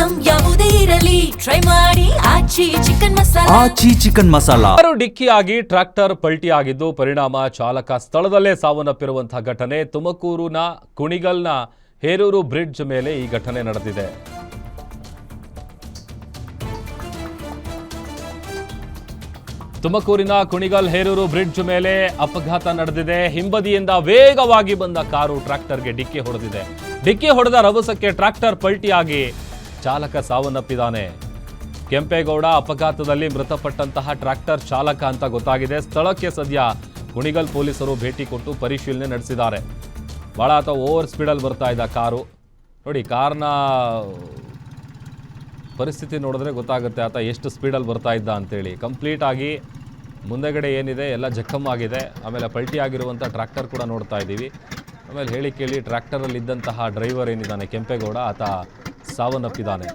Item ಯಾವುದೇ ಇರಲಿ try ಮಾಡಿ ಆಚಿ ಚಿಕನ್ ಮಸಾಲಾ. ಆಚಿ ಚಿಕನ್ ಮಸಾಲಾ. ಕಾರು ಡಿಕ್ಕಿಯಾಗಿ ಟ್ರ್ಯಾಕ್ಟರ್ ಪಲ್ಟಿಯಾಗಿದ್ದು ಪರಿಣಾಮ ಚಾಲಕ ಸ್ಥಳದಲ್ಲೇ ಸಾವನ್ನಪ್ಪಿರುವಂತಹ ಘಟನೆ ತುಮಕೂರಿನ ಕುಣಿಗಲ್ನ ಹೇರೂರು ಬ್ರಿಡ್ಜ್ ಮೇಲೆ ಈ ಘಟನೆ ನಡೆದಿದೆ. ತುಮಕೂರಿನ ಕುಣಿಗಲ್ ಹೇರೂರು ಬ್ರಿಡ್ಜ್ ಮೇಲೆ ಅಪಘಾತ ನಡೆದಿದೆ. ಹಿಂಬದಿಯಿಂದ ವೇಗವಾಗಿ ಬಂದ ಕಾರು ಟ್ರ್ಯಾಕ್ಟರ್ಗೆ ಡಿಕ್ಕಿ ಹೊಡೆದಿದೆ. ಡಿಕ್ಕಿ ಹೊಡೆದ ರಭಸಕ್ಕೆ ಟ್ರ್ಯಾಕ್ಟರ್ ಪಲ್ಟಿಯಾಗಿ ಚಾಲಕ ಸಾವನ್ನಪ್ಪಿದ್ದಾನೆ. ಕೆಂಪೇಗೌಡ ಅಪಘಾತದಲ್ಲಿ ಮೃತಪಟ್ಟಂತಹ ಟ್ರ್ಯಾಕ್ಟರ್ ಚಾಲಕ ಅಂತ ಗೊತ್ತಾಗಿದೆ. ಸ್ಥಳಕ್ಕೆ ಸದ್ಯ ಕುಣಿಗಲ್ ಪೊಲೀಸರು ಭೇಟಿ ಕೊಟ್ಟು ಪರಿಶೀಲನೆ ನಡೆಸಿದ್ದಾರೆ. ಭಾಳ ಆತ ಓವರ್ ಸ್ಪೀಡಲ್ಲಿ ಬರ್ತಾ ಇದ್ದ ಕಾರು. ನೋಡಿ, ಕಾರ್ನ ಪರಿಸ್ಥಿತಿ ನೋಡಿದ್ರೆ ಗೊತ್ತಾಗುತ್ತೆ ಆತ ಎಷ್ಟು ಸ್ಪೀಡಲ್ಲಿ ಬರ್ತಾ ಇದ್ದ ಅಂತೇಳಿ. ಕಂಪ್ಲೀಟ್ ಆಗಿ ಮುಂದೆಗಡೆ ಏನಿದೆ ಎಲ್ಲ ಜಖಮ್ಮಾಗಿದೆ. ಆಮೇಲೆ ಪಲ್ಟಿ ಆಗಿರುವಂಥ ಟ್ರ್ಯಾಕ್ಟರ್ ಕೂಡ ನೋಡ್ತಾ ಇದ್ದೀವಿ. ಆಮೇಲೆ ಹೇಳಿ ಕೇಳಿ ಟ್ರ್ಯಾಕ್ಟರಲ್ಲಿ ಇದ್ದಂತಹ ಡ್ರೈವರ್ ಏನಿದ್ದಾನೆ ಕೆಂಪೇಗೌಡ, ಆತ ಸಾವನ್ನಪ್ಪಿದ್ದಾನೆ.